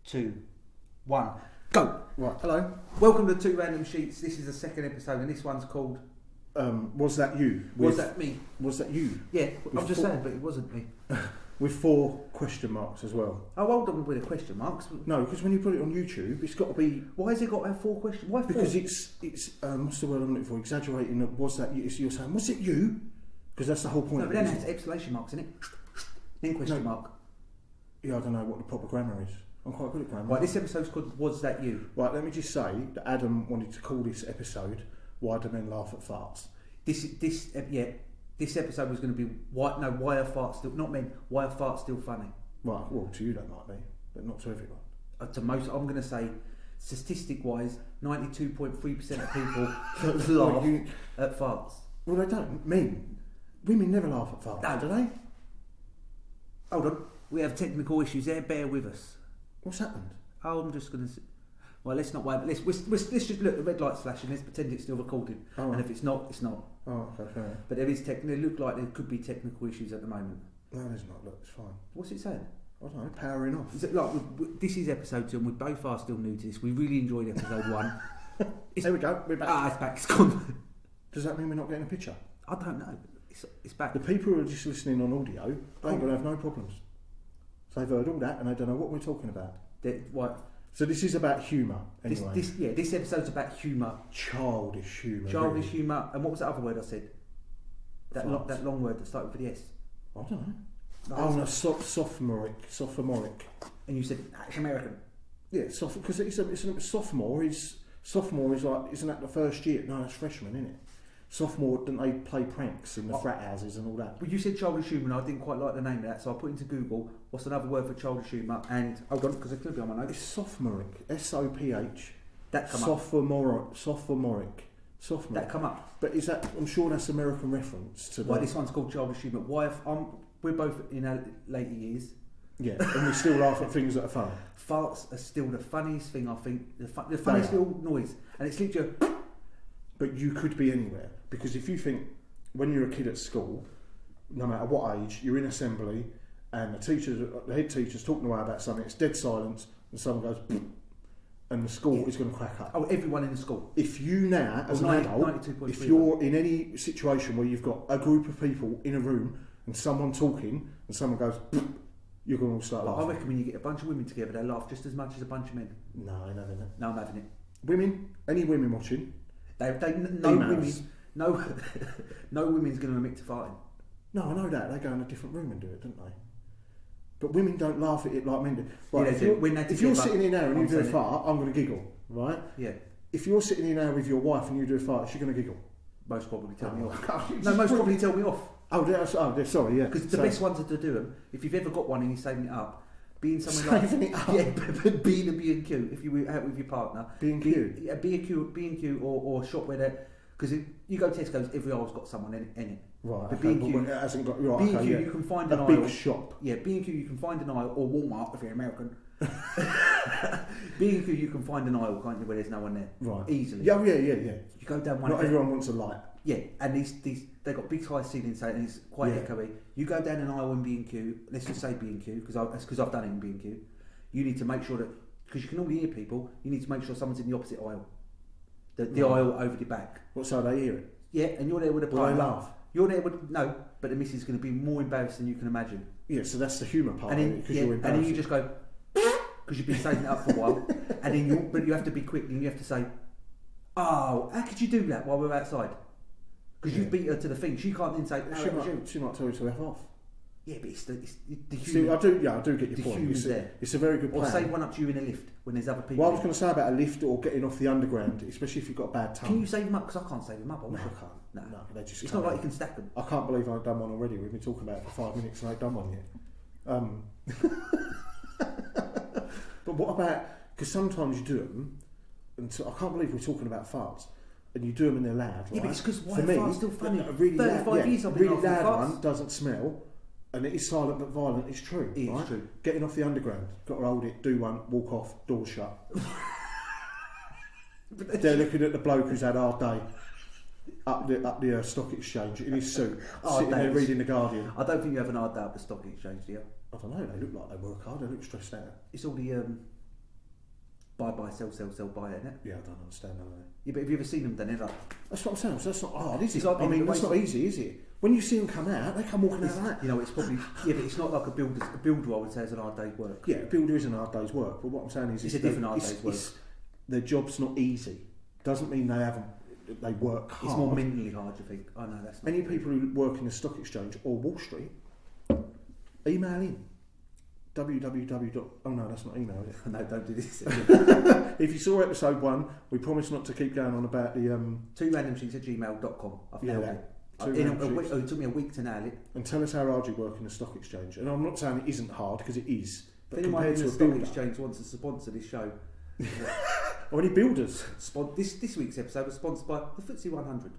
2, 1, go! Right. Hello, welcome to Two Random Sheets. This is the second episode and this one's called... Was That You? Was That Me? Was That You? Yeah, I'm just saying, but it wasn't me. With 4 question marks as well. Oh, hold on with the question marks. No, because when you put it on YouTube, it's got to be... Why has it got to have 4 questions? Why 4? Because it's what's the word I'm looking for? Exaggerating that was that you? You're saying, was it you? Because that's the whole point. No, but then it has exclamation marks in it. Then question mark. Yeah, I don't know what the proper grammar is. I'm quite good at grammar. Right, this episode's called Was That You? Right, let me just say that Adam wanted to call this episode Why Do Men Laugh at Farts? This episode was going to be why are farts still not men? Why are farts still funny? Right, well, to you that might be, but not to everyone. To most, I'm going to say, statistic-wise, 92.3% of people laugh at farts. Well, they don't. Women never laugh at farts, No. do they? Hold on, we have technical issues there. Bear with us. What's happened? Oh, I'm just going to. Well, let's not wait. Let's just look. The red light's flashing. Let's pretend it's still recording. Oh, and if it's not, it's not. Oh, okay, fair enough. But there is They look like there could be technical issues at the moment. No, there's not. Look, it's fine. What's it saying? I don't know. Powering off. Is it like this is episode 2, and we both are still new to this. We really enjoyed episode 1. There we go. We're back. Ah, it's back. It's gone. Does that mean we're not getting a picture? I don't know. It's back. The people who are just listening on audio, they ain't going to have no problems. So they've heard all that and they don't know what we're talking about. What? So this is about humour, anyway. This episode's about humour. Childish humour. Childish really. humour. And what was that other word I said? That long word that started with the S. I don't know. Sophomoric. And you said it's American. Yeah, because it's a sophomore is like, isn't that the first year? No, that's freshman, isn't it? Sophomore, didn't they play pranks in the frat houses and all that? But you said childish humour and I didn't quite like the name of that, so I put into Google what's another word for childish humour, and hold on, because it could be on my notes. It's sophomoric. S-O-P-H. That come Sophomoric. That come up. But is that? I'm sure that's American reference to. Well, this one's called childish humour. We're both in our later years. Yeah, and we still laugh at things that are funny. Farts are still the funniest thing, I think. The funniest little noise, and it's literally. But you could be anywhere, because if you think when you're a kid at school, no matter what age, you're in assembly, and the head teacher's talking away about something. It's dead silence, and someone goes, and the school is going to crack up. Oh, everyone in the school. If you now, as an adult, if you're in any situation where you've got a group of people in a room and someone talking and someone goes, you're going to all start laughing. I reckon when you get a bunch of women together, they laugh just as much as a bunch of men. No, I ain't having it. No, I'm having it. Women, any women watching? No women's going to admit to farting. No, I know that. They go in a different room and do it, don't they? But women don't laugh at it like men do. Right, yeah, if you're sitting in there and you do a fart, I'm going to giggle, right? Yeah. If you're sitting in there with your wife and you do a fart, she's going to giggle. Most probably tell me off. No, most probably tell me off. Sorry, yeah. Because the best ones to do them, if you've ever got one and you're saving it up, being someone like being a B&Q if you were out with your partner. B&Q? Yeah, B&Q or a shop where they're... Because you go to Tesco's, every aisle's got someone in it. Right, but okay, B&Q, it hasn't got... Right, B&Q okay, yeah. you can find an aisle... A big shop. Yeah, B&Q you can find an aisle, or Walmart if you're American. B&Q you can find an aisle, can't you, where there's no one there? Right. Easily. Yeah. You go down one... Not everyone wants a light. Yeah, and they've got big high ceilings, and it's quite echoey. You go down an aisle in B&Q, let's just say B&Q, because I've done it in B&Q. You need to make sure that, because you can only hear people, you need to make sure someone's in the opposite aisle. The aisle over the back. What, so they hear it? Yeah, and you're there with a partner. Will they laugh? You're there with, no, but the missus is going to be more embarrassed than you can imagine. Yeah, so that's the humour part of it, because you're embarrassed. And then you just go, because you've been saving it up for a while, and then but you have to be quick, and you have to say, oh, how could you do that while we're outside? Because you've beat her to the thing. She can't then say, no, she might tell you to F off. Yeah, but it's the humour. See, I do get your point. It's a very good plan. Or say one up to you in a lift when there's other people. Well, I was going to say about a lift or getting off the underground, especially if you've got a bad tongue. Can you save them up? Because I can't save them up. I can't. No, they just. It's not like you can stack them. I can't believe I've done one already. We've been talking about it for 5 minutes and I ain't done one yet. But what about? Because sometimes you do them, and so I can't believe we're talking about farts. And you do them and they're loud, right? Yeah, but it's because why for me, farts still funny? A really 35 years I've been really loud farts. one doesn't smell, and it is silent but violent. It's true, it right? Is true. Getting off the underground, got to hold it, do one, walk off, door shut. They're looking at the bloke who's had a hard day up the stock exchange in his suit, sitting there reading the Guardian. I don't think you have an hard day at the stock exchange, do you? I don't know. They look like they work hard. They look stressed out. It's all the buy, sell, buy, isn't it? Yeah, I don't understand none of that. Yeah, but have you ever seen them done it? Like, That's what I'm saying. So that's not hard, is it? Like I mean, that's not easy, is it? When you see them come out, they come walking out like that. You know, it's probably but it's not like a builder. I would say is an hard day's work. Yeah, a builder is an hard day's work. But what I'm saying is, it's a different hard day's work. Their job's not easy. Doesn't mean they work hard. It's more mentally hard, you think? I know that's not Any people who work in the stock exchange or Wall Street, email in. www. Oh no, that's not email, is it? No, don't do this. If you saw episode 1, we promise not to keep going on about the 2randomthings@gmail.com. I've nailed it. It took me a week to nail it. And tell us how hard you work in the stock exchange. And I'm not saying it isn't hard, because it is. But if anyone compared in to the a stock builder, exchange wants to sponsor this show, or any builders, this week's episode was sponsored by the FTSE 100.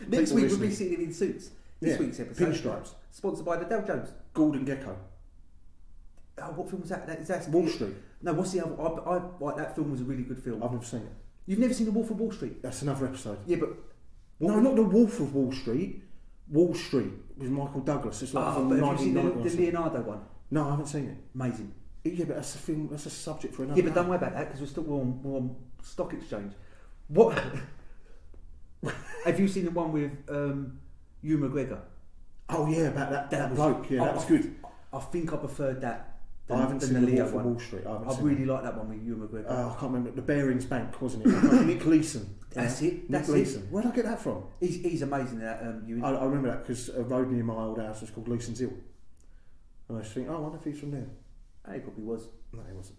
Next week we'll be sitting in suits. This week's episode, pinstripes, sponsored by the Dow Jones. Gordon Gekko. Oh, what film was that? Is that Wall Street? No, what's the other? I that film was a really good film. I've never seen it. You've never seen The Wolf of Wall Street? That's another episode. Yeah, but no, not The Wolf of Wall Street. Wall Street with Michael Douglas. It's like from but have you seen 1990 the Leonardo one? No, I haven't seen it. Amazing. Yeah, but that's a film. That's a subject for another. Yeah, but don't worry about that because we're on stock exchange. What? Have you seen the one with Hugh McGregor? Oh yeah, about that bloke. Yeah, that was good. I think I preferred that. I haven't seen The Wolf of Wall Street. I really like that one with Hugh McGregor. I can't remember. The Barings Bank, wasn't it? Nick Leeson. That's it. Nick Leeson. Where did I get that from? He's amazing in that. I remember that because a road near my old house was called Leeson's Hill. And I just think, I wonder if he's from there. He probably was. No, he wasn't.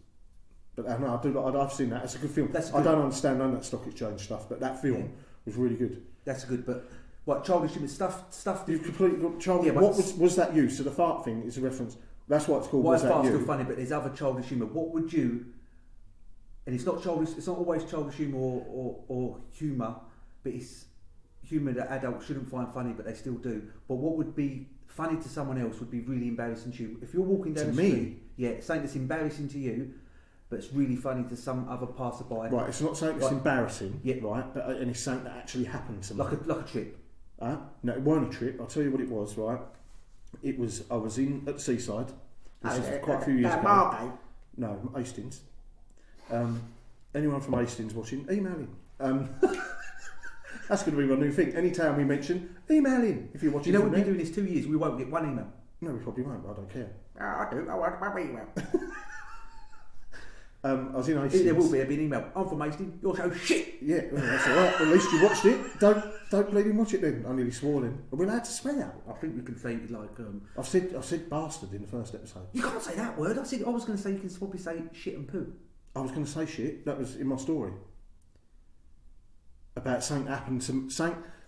But no, I've seen that. It's a good film. I don't understand none of that stock exchange stuff, but that film was really good. That's good, but what childish humour stuff? You've completely got childish. Yeah, what was that you? So the fart thing is a reference. That's what it's called. Why is fart still funny? But there's other childish humour. What would you? And it's not childish. It's not always childish humour or humour, but it's humour that adults shouldn't find funny, but they still do. But what would be funny to someone else would be really embarrassing to you. If you're walking down the street, something that's embarrassing to you, but it's really funny to some other passerby. Right, it's not something that's embarrassing, right? But and it's something that actually happened to me. Like a trip. No, it weren't a trip. I'll tell you what it was, right? It was, I was at the seaside. This is quite a few years ago. Margate? No, Hastings. Anyone from Hastings watching, email in. That's going to be my new thing. Anytime we mention, email in. If you're watching, you know we've been doing this 2 years. We won't get one email. No, we probably won't. But I don't care. I do. I want my email. I was in Hastings. There will be an email. I'm from Hastings. Your show's shit. Yeah, well, that's all right. At least you watched it. Don't bloody watch it then. I nearly swore then. Are we allowed to swear? I think we can say it like. I said bastard in the first episode. You can't say that word. I was going to say you can probably say shit and poo. I was going to say shit. That was in my story. About something happened to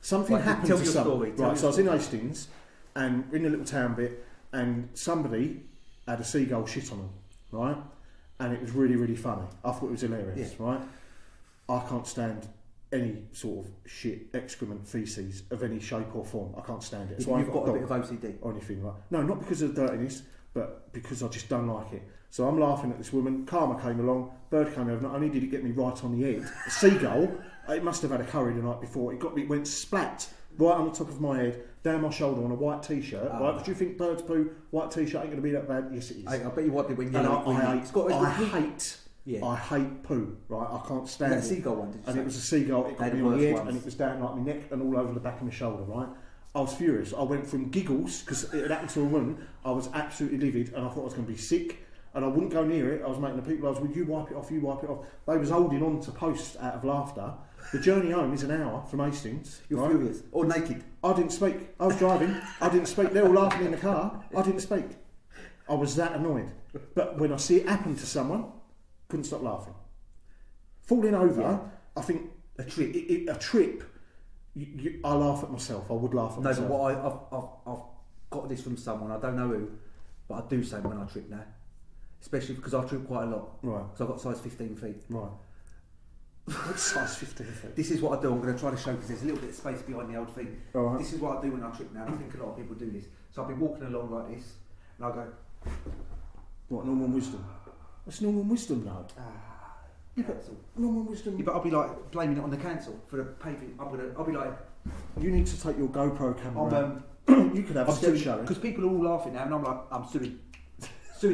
something happened to someone. Right, so I was in Hastings, and in a little town bit, and somebody had a seagull shit on them, right? And it was really, really funny. I thought it was hilarious, right? I can't stand any sort of shit, excrement, faeces of any shape or form. I can't stand it. You've got a bit of OCD or anything like. No, not because of the dirtiness, but because I just don't like it. So I'm laughing at this woman. Karma came along. Bird came over. Not only did it get me right on the head, a seagull. It must have had a curry the night before. It went splat right on the top of my head, down my shoulder on a white t-shirt. Right? Do you think bird's poo, white t-shirt ain't going to be that bad? Yes, it is. I bet you wiped it when you. I hate poo. Right, I can't stand it. That seagull one, did you say? It was a seagull. It got me on the head, and it was down like my neck and all over the back of my shoulder. Right, I was furious. I went from giggles because it had happened to a woman. I was absolutely livid, and I thought I was going to be sick. And I wouldn't go near it. I was making the people. You wipe it off. You wipe it off. They was holding on to posts out of laughter. The journey home is an hour from Hastings. You're furious. Or naked. I didn't speak. I was driving. I didn't speak. They're all laughing in the car. I didn't speak. I was that annoyed. But when I see it happen to someone, couldn't stop laughing. Falling over, I think a trip. A trip. I laugh at myself. I would laugh at myself. No, but I've got this from someone. I don't know who, but I do say when I trip now. Especially because I trip quite a lot. Right. So I've got size 15 feet. Right. What's size 15 feet? This is what I do. I'm going to try to show because there's a little bit of space behind the old thing. Right. This is what I do when I trip now. I think a lot of people do this. So I'll be walking along like this, and I'll go. What, normal wisdom? That's normal wisdom, though. Yeah, but normal wisdom. Yeah, but I'll be like blaming it on the council for the paving. I'll be like. You need to take your GoPro camera out. You could have a sketch show. Because people are all laughing now, and I'm like, I'm suing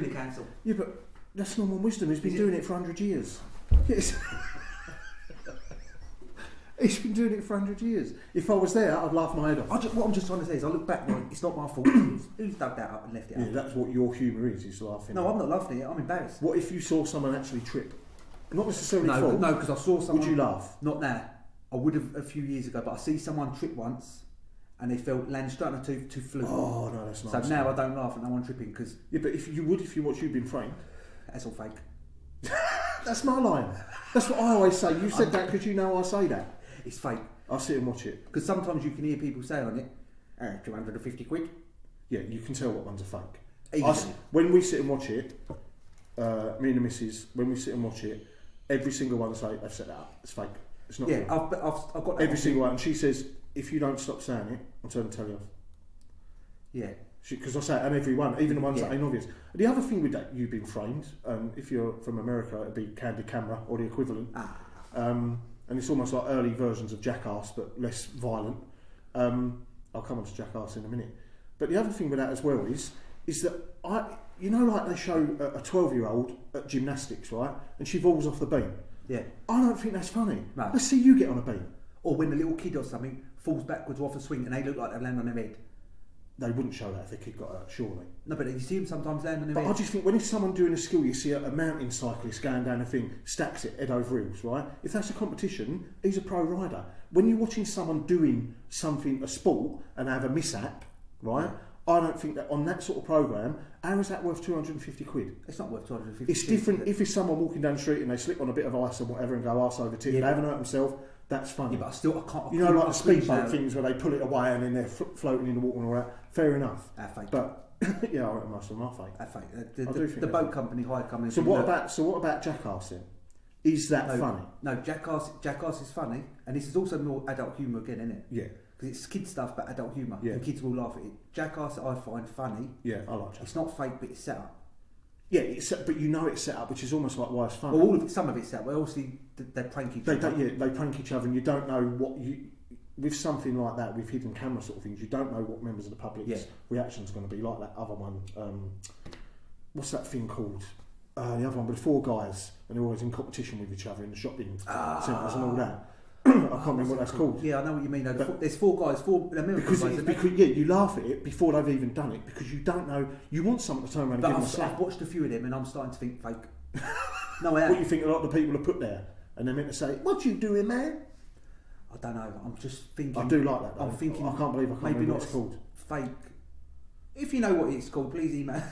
the council. Yeah, but that's Norman Wisdom. He's been doing it for 100 years. Yes. He's been doing it for 100 years. If I was there, I'd laugh my head off. What I'm just trying to say is, I look back, right, it's not my fault. Who's dug that up and left it up? Yeah, that's what your humour is laughing. No, I'm not laughing at it. I'm embarrassed. What if you saw someone actually trip? Not necessarily fall. No, because I saw someone... Would you laugh? Not now. I would have a few years ago, but I see someone trip once, and they fell land straight on a tooth fluke. Oh, no, that's not. So now I don't laugh at no one tripping, because... Yeah, but if you watch You've Been Framed... That's all fake. That's my line. That's what I always say. You said that because you know I say that. It's fake. I'll sit and watch it. Because sometimes you can hear people say on it, 250 quid. Yeah, you can tell what ones are fake. When we sit and watch it, me and the missus, when we sit and watch it, every single one say, they've set that up. It's fake. It's not real. I've got that every single one. And she says, if you don't stop saying it, I'm turning the telly off. Yeah. Because I say it on every one, even the ones that ain't obvious. The other thing with that, You've Been Framed, if you're from America, it'd be Candid Camera or the equivalent. And it's almost like early versions of Jackass, but less violent. I'll come on to Jackass in a minute. But the other thing with that as well is that like they show a 12-year-old at gymnastics, right? And she falls off the beam. Yeah. I don't think that's funny. No. Let's see you get on a beam. Or when the little kid or something falls backwards off a swing and they look like they've landed on their head. They wouldn't show that if the kid got hurt, surely. No, but you see them sometimes land on their head. But I just think when it's someone doing a skill, you see a mountain cyclist going down a thing, stacks it head over heels, right? If that's a competition, he's a pro rider. When you're watching someone doing something, a sport, and have a mishap, right? I don't think that on that sort of programme, how is that worth 250 quid? It's not worth 250 It's different if it's someone walking down the street and they slip on a bit of ice and whatever and go arse over tip, they haven't hurt themselves, that's funny. Yeah, but I can't... You know, like the speedboat things where they pull it away and then they're floating in the water and all that. Fair enough. Fake. But, yeah, I reckon most of them are fake. Fake. The boat company, hire company... So what about Jackass then? Is that funny? No, Jackass is funny, and this is also more adult humour again, isn't it? Yeah. Because it's kid stuff but adult humour, yeah. And kids will laugh at it. Jackass I find funny. Yeah, I like Jackass. It's not fake, but it's set up. Yeah, but you know it's set up, which is almost like why it's funny. Well, some of it's set up. Well, obviously they prank each other. They prank each other, and you don't know what you... With something like that, with hidden camera sort of things, you don't know what members of the public's reaction's going to be. Like that other one, what's that thing called? The other one with 4 guys, and they're always in competition with each other in the shopping centres and all that. I can't remember what that's called. Yeah, I know what you mean. There's 4 guys, 4 American guys. Because you laugh at it before they've even done it, because you don't know. You want someone to turn around and give them a slap. I've watched a few of them, and I'm starting to think fake. No, I What you think a lot of the people are put there, and they're meant to say, "What you doing, man?" I don't know. I'm just thinking. I do like that. Though. I'm thinking. I can't believe I can't remember what it's called. Fake. If you know what it's called, please email.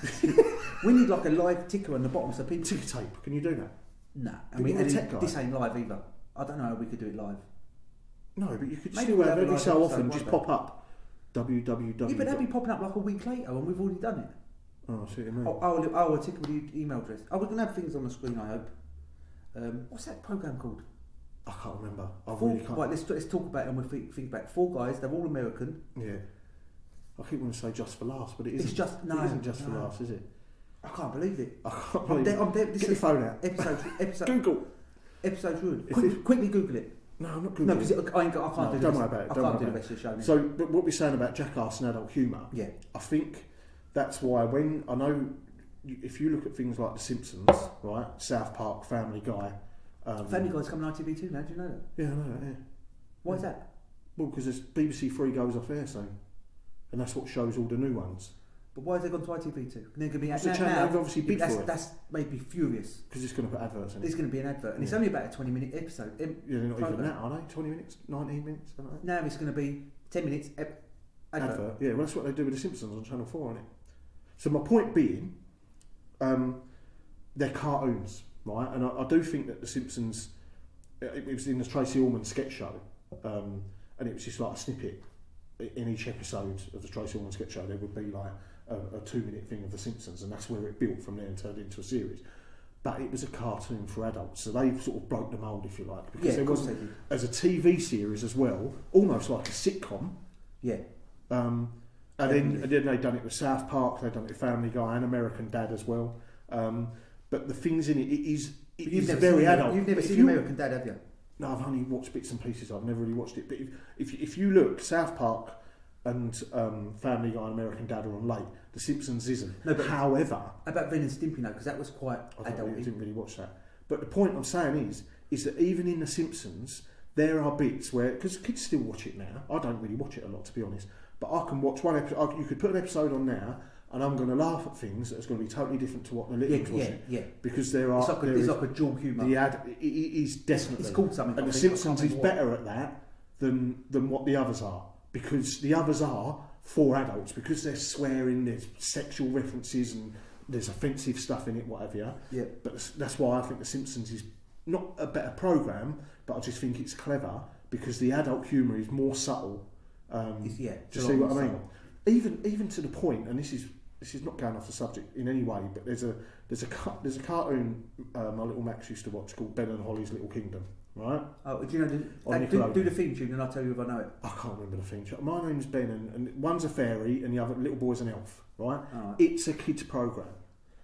We need like a live ticker on the bottom, so people. Ticker tape. Can you do that? Nah. This ain't live either. I don't know how we could do it live. No, but you could maybe still we'll have every so often just pop up. www. Yeah, but that'd be popping up like a week later when we've already done it. Oh, I see what you mean. A ticker with the email address. We're gonna have things on the screen, I hope. What's that programme called? I can't remember. Really can't. Right, let's talk about it and we'll think back. 4 guys, they're all American. Yeah. I keep wanting to say just for laughs, but it isn't. It isn't just for laughs, is it? I can't believe it. I can't believe it. Get your phone out. Episode. Google. Episode's ruined. Quickly Google it. No, I'm not Googling. No, because I can't do this. Don't worry about it. I can't do the rest of the show. So, but what we're saying about Jackass and adult humour, I think that's why when I know if you look at things like The Simpsons, right, South Park, Family Guy. Family Guy's coming on ITV too now. Do you know that? Yeah, I know that. Yeah. Why is that? Well, because BBC 3 goes off air soon, and that's what shows all the new ones. But why has it gone to ITV2? They're going to be now, they've obviously bid for it. That's made me furious. Because it's going to put adverts in it. There's going to be an advert, and it's only about a 20-minute episode. Yeah, they're not even that, are they? 20 minutes, 19 minutes, something like that. Now it's going to be 10 minutes advert. Yeah, well, that's what they do with The Simpsons on Channel 4, isn't it? So my point being, they're cartoons, right? And I do think that The Simpsons, it was in the Tracy Ullman sketch show, and it was just like a snippet in each episode of the Tracy Ullman sketch show. There would be like a 2-minute thing of The Simpsons, and that's where it built from there and turned into a series. But it was a cartoon for adults, so they sort of broke the mould, if you like, because there wasn't, as a TV series as well, almost like a sitcom. Yeah. And then they'd done it with South Park, they'd done it with Family Guy and American Dad as well. But the things in it is very adult. You've never seen American Dad, have you? No, I've only watched bits and pieces. I've never really watched it. But if you look, South Park and Family Guy and American Dad are on late. The Simpsons isn't. No, but however, about Ren and Stimpy though, because that was quite I adult. didn't really watch that. But the point I'm saying is that even in The Simpsons, there are bits where, because kids still watch it now. I don't really watch it a lot, to be honest. But I can watch one episode. You could put an episode on now, and I'm going to laugh at things that's going to be totally different to what the little ones watching. Yeah. Because there are. It's like a dual humour. It is definitely. It's called something. And The Simpsons is better at that than what the others are, because the others are for adults, because they're swearing, there's sexual references and there's offensive stuff in it, whatever. Yeah. But that's why I think The Simpsons is not a better programme, but I just think it's clever because the adult humour is more subtle. Do you see what I mean? Even to the point, and this is not going off the subject in any way, but there's a cartoon my little Max used to watch called Ben and Holly's Little Kingdom, right? Oh, do you know? Do the theme tune, and I'll tell you if I know it. I can't remember the theme tune. My name's Ben, and one's a fairy, and the other little boy's an elf, right? Right. It's a kids programme.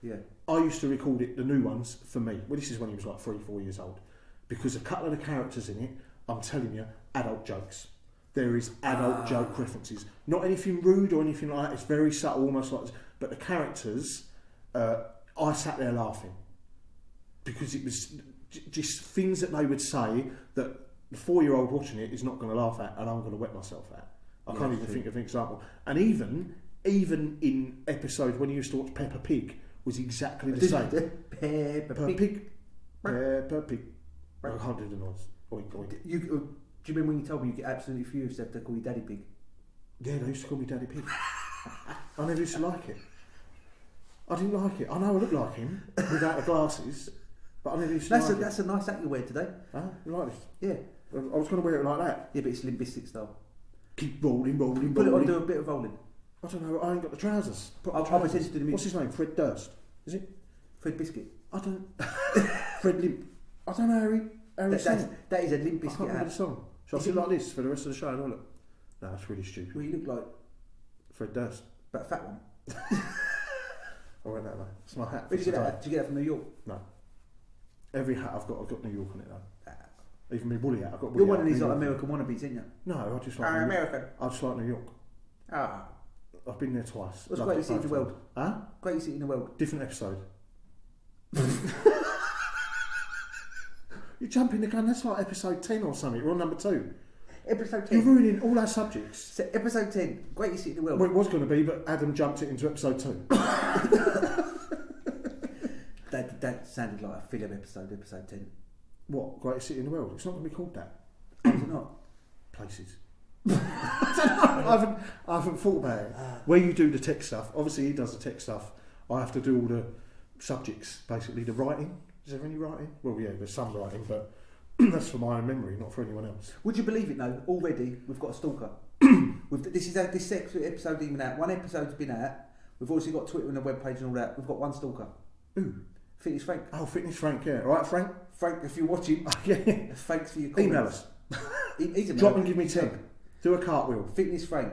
Yeah. I used to record it, the new ones, for me. Well, this is when he was like 3-4 years old, because a couple of the characters in it, I'm telling you, adult jokes. There is adult joke references. Not anything rude or anything like that. It's very subtle, almost like this. But the characters, I sat there laughing. Because it was just things that they would say that the 4-year-old watching it is not going to laugh at, and I'm going to wet myself at. I can't even think of an example. And even in episodes when you used to watch Peppa Pig, was exactly the same. Peppa Pig. Peppa Pig. I can't do the noise. Oink, oink. Do you remember when you told me you get absolutely furious if they call you Daddy Pig? Yeah, they used to call me Daddy Pig. I never used to like it. I didn't like it. I know I look like him without the glasses, but I never used to like it. That's a nice hat you wear today. Huh? You like this? Yeah. I was going to wear it like that. Yeah, but it's Limp Bizkit style. Keep rolling. Put it on, do a bit of rolling. I don't know, I ain't got the trousers. I'll pretend to do the music. What's his name? Fred Durst? Is it? Fred Biscuit. I don't... Fred Limp. I don't know how he sang. That is a Limp Bizkit hat. I can't remember the song. Shall I sit like this for the rest of the show? No, that's really stupid. Well, you look like Fred Durst. but a fat one. I went that way. It's my hat. Where did you get that? Did you get that from New York? No. Every hat I've got New York on it though. Even my woolly hat, I've got woolly You're one hat, of these New like York. American wannabes, ain't you? No, I just like American. I just like New York. Ah. I've been there twice. What's the greatest city in the world? Huh? Greatest city in the world. Different episode. You're jumping the gun, that's like episode 10 or something. We're on number 2. Episode 10. You're ruining all our subjects. So, episode 10, greatest city in the world. Well, it was going to be, but Adam jumped it into episode 2. that sounded like a film episode 10. What? Greatest city in the world? It's not going to be called that. Is it not? Places. I haven't thought about it. Where you do the tech stuff, obviously he does the tech stuff. I have to do all the subjects, basically the writing. Is there any writing? Well, yeah, there's some writing, but that's for my own memory, not for anyone else. Would you believe it though? Already we've got a stalker. This episode even out. One episode's been out. We've also got Twitter and a webpage and all that. We've got one stalker. Who? Fitness Frank. Oh, Fitness Frank, yeah. All right, Frank? Frank, if you're watching, yeah. thanks for your comments. Email us. He's a Drop and give me 10. Do a cartwheel. Fitness Frank.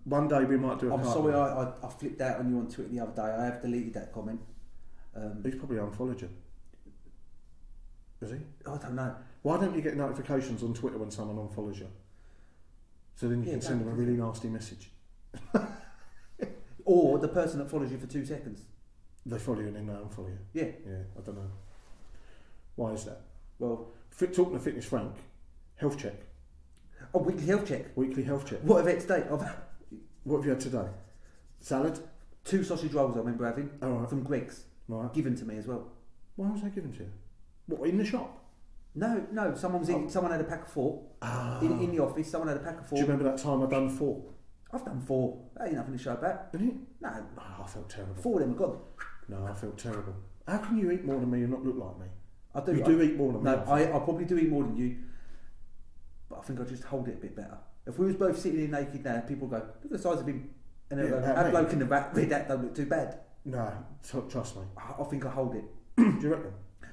One day we might do a cartwheel. I'm sorry I flipped out on you on Twitter the other day. I have deleted that comment. He's probably unfollowed you. Is he? I don't know. Why don't you get notifications on Twitter when someone unfollows you? So then you can send them a really nasty message. Or the person that follows you for 2 seconds. They follow you and then they unfollow you. Yeah. Yeah, I don't know. Why is that? Well, talking to Fitness Frank, health check. Oh, weekly health check. Weekly health check. What have you had today? What have you had today? Salad? 2 sausage rolls I remember having. Oh, right. From Greg's. Right. Given to me as well. Why was that given to you? What, in the shop? No. Someone had a pack of 4. In the office, someone had a pack of 4. Do you remember that time I done 4? I've done 4. That ain't nothing to show about. Did you? No. Oh, I felt terrible. 4 of them are gone. No, I felt terrible. How can you eat more than me and not look like me? I do. You do eat more than me. No, I probably do eat more than you. But I think I just hold it a bit better. If we was both sitting here naked now, people go, look at the size of him. And they'll go, that bloke in the back, that don't look too bad. No, trust me. I think I hold it. Do you reckon?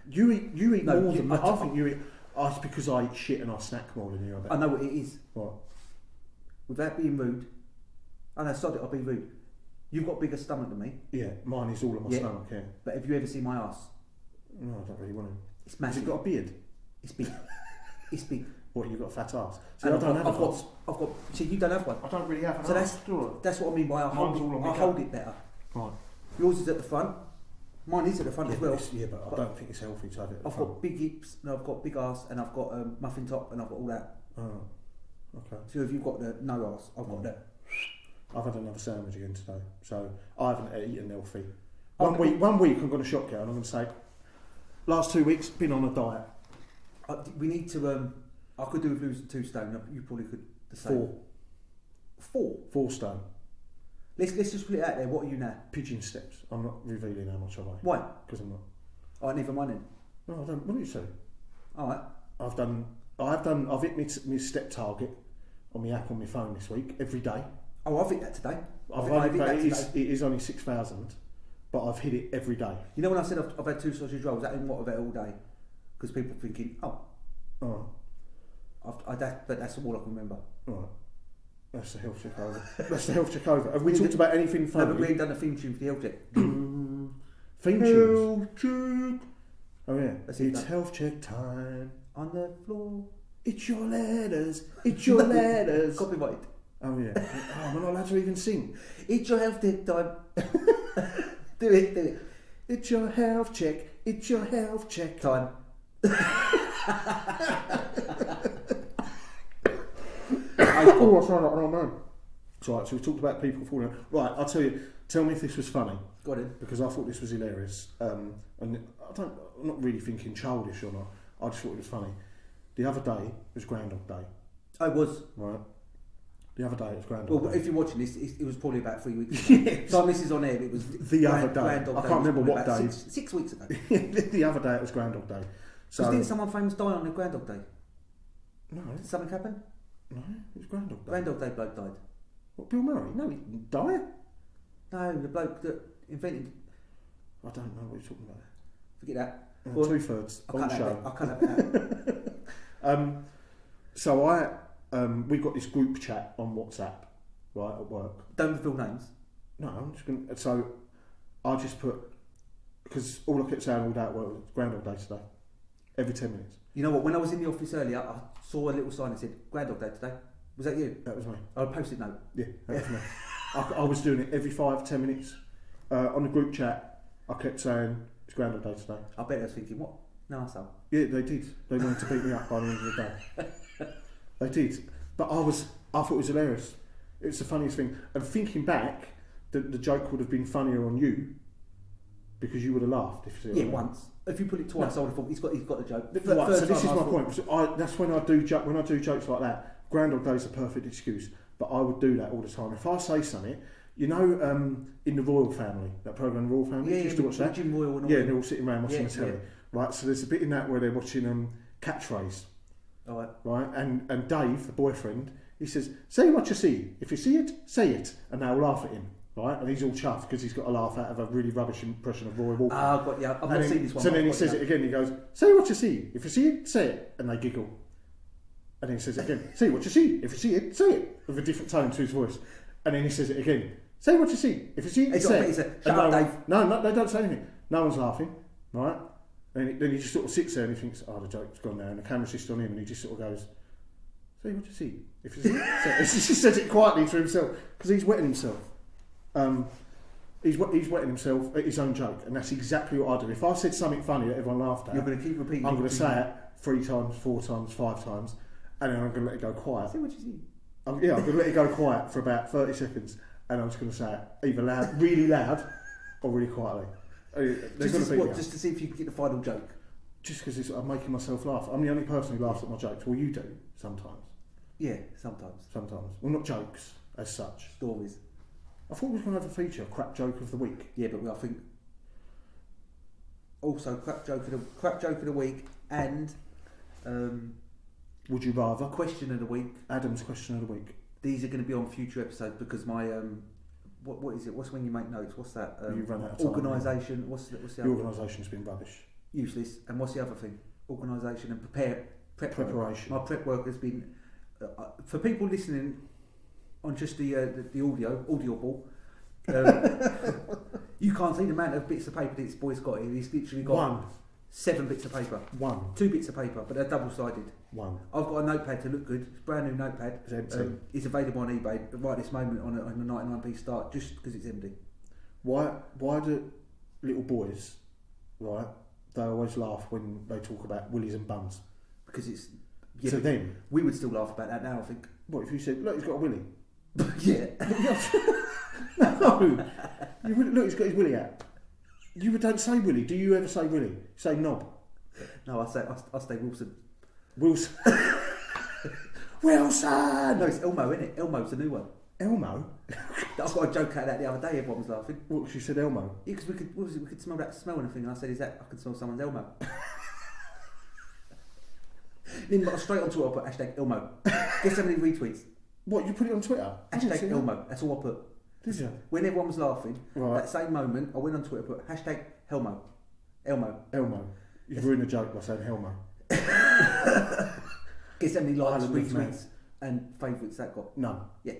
You eat No, more than me. I think you eat... It's because I eat shit and I snack more than you, I bet. I know what it is. What? Without being rude. I know, sod it, I'll be rude. You've got a bigger stomach than me. Yeah, mine is all on my stomach, yeah. But have you ever seen my ass? No, I don't really want to. It's massive. Has it got a beard? It's big. It's big. What, you've got a fat ass? See, And I don't have a ass. I've got. See, you don't have one. I don't really have an So ass. that's what I mean by I hold it better. Right. Yours is at the front. Mine is at the front as well. But I don't think it's healthy to have it at the I've front. got big hips, and I've got big ass, and I've got muffin top, and I've got all that. Oh, okay. So if you've got the no ass, I've got that. I've had another sandwich again today, so I haven't eaten healthy. One week I'm going to shop girl and I'm going to say, last 2 weeks been on a diet. We need to. I could do with losing 2 stone. You probably could the same. 4 stone. Let's just put it out there. What are you now? Pigeon steps. I'm not revealing how much I weigh. Why? Because I'm not. Oh, never mind then. No, I don't. What do you say? All right. I've hit my step target on my app on my phone this week every day. Oh, I've hit that today. It is only 6,000, but I've hit it every day. You know when I said I've had 2 sausage rolls, that ain't what I've had all day. Because people are thinking, Oh. but that's all I can remember. Right. That's the health check over. Have we talked about anything funny? No, but we ain't done the theme tune for the health check. Theme tunes? Health check. Oh yeah. It's health check time. On the floor. It's your letters. It's your letters. Copyright. Oh yeah. Oh, we're not allowed to even sing. It's your health check time. Do it. It's your health check. It's your health check time. Oh, I found out. Oh man. Right, so we talked about people falling out. Right, I'll tell you. Tell me if this was funny. Got it. Because I thought this was hilarious. And I'm not really thinking childish or not. I just thought it was funny. The other day was Groundhog Day. I was. Right. The other day it was Groundhog Day. If you're watching this, it was probably about 3 weeks ago. Yes. Time this is on air, it was the other day. I can't remember what day. 6 weeks ago. The other day it was Groundhog Day. So didn't someone famous die on the Groundhog Day? No. Did something happen? No, it was Groundhog Day. Groundhog Day bloke died. What, Bill Murray? No, he didn't die. No, the bloke that invented... I don't know what you're talking about. Forget that. Well, TwoThirds on the show. I can't have that. So we've got this group chat on WhatsApp, right, at work. Don't reveal names. No, I'm just going to... So I just put... Because all I kept saying all day at work was Groundhog Day today. Every 10 minutes. You know what, when I was in the office earlier, I saw a little sign that said, Groundhog Day today. Was that you? That was me. Oh, a post-it note. Yeah, that was me. I was doing it every 5-10 minutes. On the group chat, I kept saying, it's Groundhog Day today. I bet I was thinking, what? No, arsehole. Yeah, they did. They wanted to beat me up by the end of the day. They did. But I thought it was hilarious. It's the funniest thing. And thinking back, the joke would have been funnier on you because you would have laughed. If you see what I mean. Once. If you put it twice, I would have thought he's got the joke. Right, so this is my point. So that's when I do jokes like that. Groundhog Day is a perfect excuse, but I would do that all the time. If I say something, you know, in the Royal Family, that programme, Royal Family, yeah, used to watch that. Jim Royal and all they're all sitting around watching the telly. Yeah. Right, so there's a bit in that where they're watching Catchphrase. All right. Right, and Dave, the boyfriend, he says, "Say what you see. If you see it, say it," and they'll laugh at him. Right, and he's all chuffed because he's got a laugh out of a really rubbish impression of Roy Walker. Ah, got yeah. I've not seen this one. So then he says it again. He goes, "Say what you see. If you see it, say it," and they giggle. And then he says it again. "Say what you see. If you see it, say it," with a different tone to his voice. And then he says it again. "Say what you see. If you see it, say it." Shut up, Dave. No, they don't say anything. No one's laughing. Right. And then he just sort of sits there and he thinks, "Oh, the joke's gone now," and the camera's just on him, and he just sort of goes, "Say what you see. If you see it, say it." He just says it quietly to himself because he's wetting himself. He's wetting himself at his own joke, and that's exactly what I do. If I said something funny that everyone laughed at, you're going to keep repeating. I'm going to say it 3 times, 4 times, 5 times, and then I'm going to let it go quiet. Say what you see. I'm going to let it go quiet for about 30 seconds, and I'm just going to say it either loud, really loud, or really quietly. Just to see if you can get the final joke. Just because I'm making myself laugh. I'm the only person who laughs at my jokes. Well, you do sometimes. Yeah, sometimes. Sometimes. Well, not jokes as such. Stories. I thought we were going to have a feature, crap joke of the week. Yeah, but I think also crap joke of the week and would you rather question of the week. Adam's question of the week. These are going to be on future episodes because my what is it? What's when you make notes? What's that? You've run out of time. Organisation. What's the other? Organisation's been rubbish. Useless. And what's the other thing? Organisation and preparation. My prep work has been for people listening on just the audible. You can't see the amount of bits of paper this boy's got here. He's literally got 7 bits of paper. 1. 2 bits of paper, but they're double-sided. 1. I've got a notepad to look good. It's a brand new notepad. It's empty. It's available on eBay right this moment on a 99p start, just because it's empty. Why do little boys, right, they always laugh when they talk about willies and bums? Because it's... To them. We would still laugh about that now, I think. What, if you said, look, he's got a willy? Yeah. No. Look, he's got his willy out. You don't say willy. Do you ever say willy? You say knob. No, I say Wilson. Wilson. Wilson! No, it's Elmo, isn't it? Elmo's the new one. Elmo? I've got a joke out of that the other day, everyone was laughing. What, she said Elmo? Yeah, because we could smell that smell and everything. And I said, I can smell someone's Elmo. Then got straight on Twitter, I put hashtag Elmo. Guess how many retweets? What, you put it on Twitter? Hashtag Elmo, that's all I put. Did you? When everyone was laughing, right. That same moment, I went on Twitter, put hashtag Helmo. Elmo. You've ruined a joke by saying Helmo. Guess how many likes, retweets and favourites that got? None. Yeah.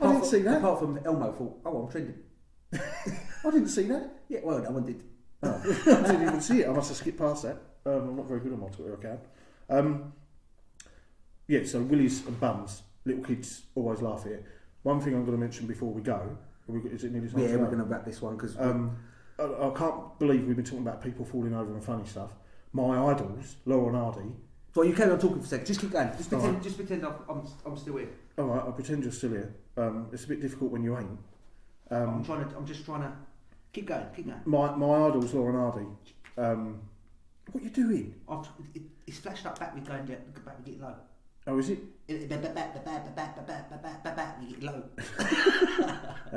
I didn't see that. Apart from Elmo thought, I'm trending. I didn't see that. Yeah, well, no one did. Oh. I didn't even see it. I must have skipped past that. I'm not very good on my Twitter account. Yeah, so willies and bums, little kids always laugh at it. One thing I'm going to mention before we go, is it nearly time? Yeah, we're going to wrap this one because I can't believe we've been talking about people falling over and funny stuff. My idols, Laurel and Hardy. So you carry on talking for a second. Just keep going. Just pretend I'm still here. All right, I'll pretend you're still here. It's a bit difficult when you ain't. I'm just trying to keep going. My idols, Laurel and Hardy. What are you doing? It's flashed up back with going back with getting low. Oh, is it? You get low.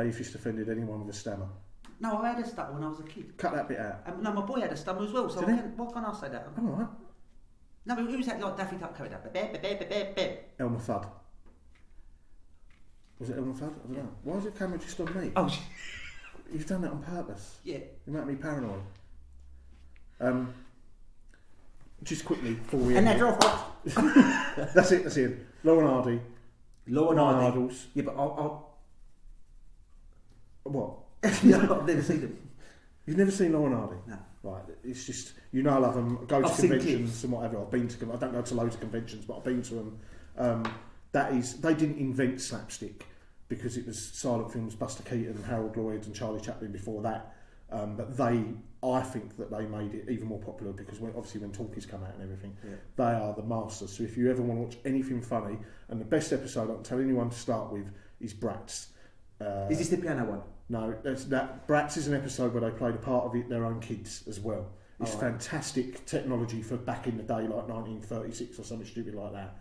You've just offended anyone with a stammer. No, I had a stutter when I was a kid. Cut that bit out. No, my boy had a stammer as well, so why can't I say that? All right. No, but who was that like Daffy Duck carried up? Elmer Fudd. Was it Elmer Fudd? I don't know. Why is it camera just on me? Oh, you've done that on purpose. Yeah. You make me paranoid. Just quickly before we end it. That's it. Laurel and Hardy. Idols. Yeah, but I'll... What? No, I've never seen them. You've never seen Laurel and Hardy? No. Right, it's just, I love them. Go to conventions and whatever. I don't go to loads of conventions, but I've been to them. They didn't invent slapstick because it was silent films, Buster Keaton, Harold Lloyd and Charlie Chaplin before that. But I think that they made it even more popular because when talkies come out and everything, they are the masters. So if you ever want to watch anything funny, and the best episode I can tell anyone to start with is Bratz. Is this the piano one? No, Bratz is an episode where they played a part of it their own kids as well. It's fantastic technology for back in the day, like 1936 or something stupid like that.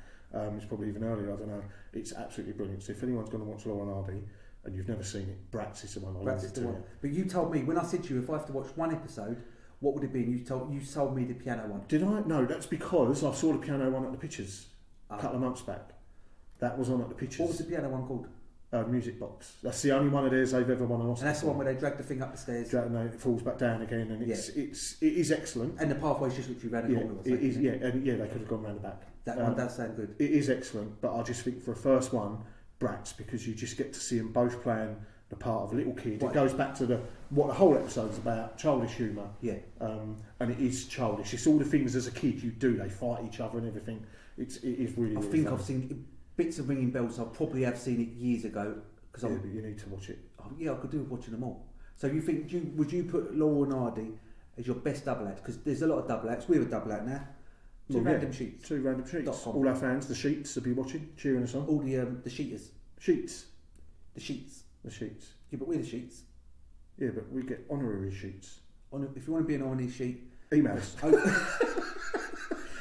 It's probably even earlier, I don't know. It's absolutely brilliant. So if anyone's going to watch Laurel and Hardy and you've never seen it, Bratz is the one. Bratz is the one. But you told me, when I said to you, if I have to watch one episode, what would it be? And you sold me the piano one. Did I? No, that's because I saw the piano one at the Pictures a couple of months back. That was on at the Pictures. What was the piano one called? Music Box. That's the only one of theirs they've ever won an Oscar. And that's the one where they drag the thing up the stairs. And it falls back down again, and it is excellent. And the pathway's just literally round the corner. It is. Yeah, and they could have gone round the back. That one does sound good. It is excellent, but I just think for a first one, Bratz, because you just get to see them both playing the part of a little kid. Right. It goes back to what the whole episode's about, childish humour. Yeah. And it is childish. It's all the things as a kid you do. They fight each other and everything. It is really. I think I've seen bits of Ringing Bells. I probably have seen it years ago. But you need to watch it. I could do with watching them all. So you think would you put Laurel and Hardy as your best double act? Because there's a lot of double acts. We're a double act now. Two random sheets. All our fans, the Sheets, will be watching, cheering us on. All the Sheeters. Sheets. The Sheets. The Sheets. Yeah, but we're the Sheets. Yeah, but we get honorary sheets. If you want to be an honorary sheet, email us.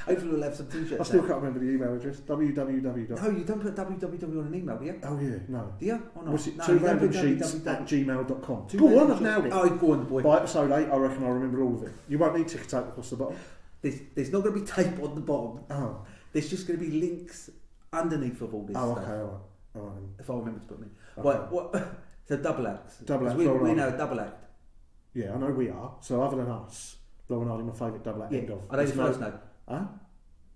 Hopefully we'll have some t-shirts. I still can't remember the email address. www. No, you don't put www on an email, do you? Oh yeah, no. Do you? Or not? Was it tworandomsheets@gmail.com? Go on, I've nailed it. Oh, go on, boy. By episode 8, I reckon I'll remember all of it. You won't need ticker tape across the bottom. There's not going to be tape on the bottom. Oh. There's just going to be links underneath of all this stuff. Okay, all right. If I remember to put them in. Okay. What? So double acts. Double act. We know a double act. Yeah, I know we are. So other than us, Laurel and Hardy, my favourite double act. Yeah. End of. Are they the first? No. Huh?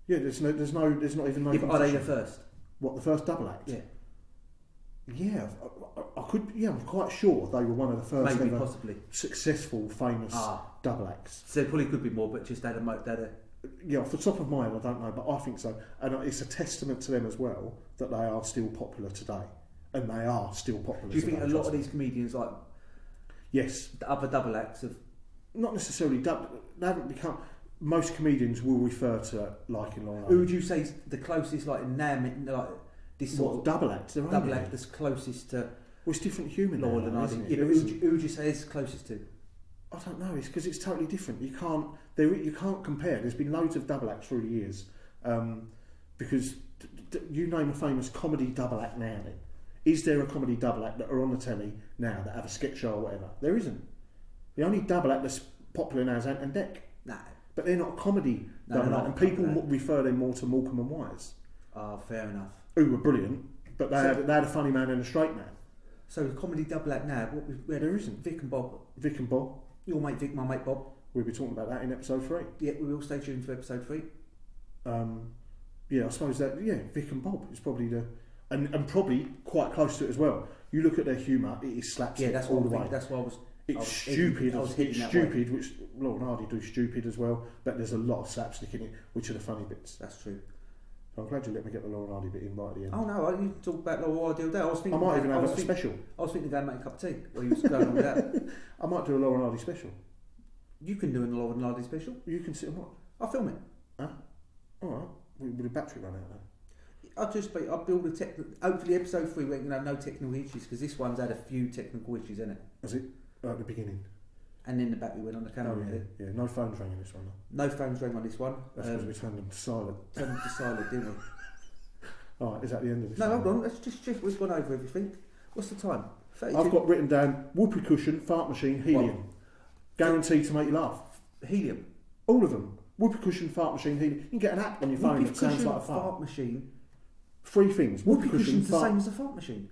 Yeah, there's not even no. Yeah, but are they the first? What, the first double act? Yeah. Yeah, I could. Yeah, I'm quite sure they were one of the first Maybe, ever possibly. successful, famous double acts. So there probably could be more, but just they had a Yeah, off the top of my head, I don't know, but I think so. And it's a testament to them as well that they are still popular today. And they are still popular today. Do you think a lot of these comedians, like yes, the other double acts, have not necessarily they haven't become. Most comedians will refer to liking Lauren. Who would you say is the closest, like like this sort of double act? Double act that's closest to. Well, it's different human. Lauren and Hardy. It? Yeah, who would you say is closest to? I don't know. It's because it's totally different. You can't compare. There's been loads of double acts through the years, because you name a famous comedy double act now. Then, is there a comedy double act that are on the telly now that have a sketch show or whatever? There isn't. The only double act that's popular now is Ant and Dec. No. But they're not a comedy double act, and people refer them more to Morecambe and Wise. Fair enough. Who were brilliant, but they had a funny man and a straight man. So the comedy double act now, there isn't. Vic and Bob. Vic and Bob. Your mate Vic, my mate Bob. We'll be talking about that in episode 3. Yeah, we will stay tuned for episode 3. Yeah, I suppose that, Vic and Bob is probably and probably quite close to it as well. You look at their humour, it is slapstick. Yeah, that's all what the I way. think. That's why I was. It's stupid. It's stupid, which Lauren Hardy do stupid as well. But there's a lot of slapstick in it, which are the funny bits. That's true. So I'm glad you let me get the Lauren Hardy bit in right at the end. Oh no, you can talk about Lauren Hardy all day. I was thinking. I might even have a special. I was thinking of going and make a cup of tea while you was going on with that. I might do a Lauren Hardy special. You can do a Lauren Hardy special. You can sit and watch. I'll film it. Huh? All right. Will the battery run out then? I'll build a hopefully episode 3 we're going to have no technical issues, because this one's had a few technical issues in it. Is it at the beginning? And then the battery went on the camera. Yeah. No phones rang in this one. Though. No phones rang on this one. That's because we turned them to silent. Turned them to silent, didn't we? All right. Is that the end of this? No, hold on. Let's just check. We've gone over everything. What's the time? 32. I've got written down whoopee cushion, fart machine, helium. What? Guaranteed to make you laugh. Helium. All of them. Whoopee cushion, fart machine, helium. You can get an app on your phone that sounds like a fart machine. 3 things. Whoopee cushion's the same as a fart machine.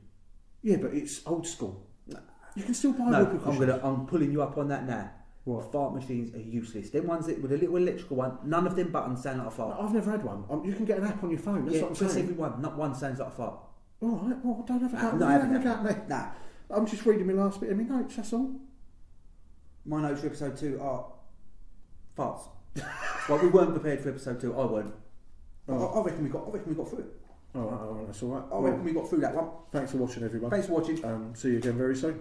Yeah, but it's old school. No. You can still buy whoopee cushions. I'm pulling you up on that now. What? Fart machines are useless. Them ones with a little electrical one, none of them buttons sound like a fart. No, I've never had one. You can get an app on your phone. That's what I'm saying. Press every one. Not one sounds like a fart. All right. Well, don't have a go. No, I haven't had me. Nah. I'm just reading my last bit of my notes. That's all. My notes for episode 2 are farts. Well, we weren't prepared for episode 2. I weren't. Oh. I reckon we got through it. All right, that's all right. I reckon we got through that one. Thanks for watching, everyone. Thanks for watching. See you again very soon.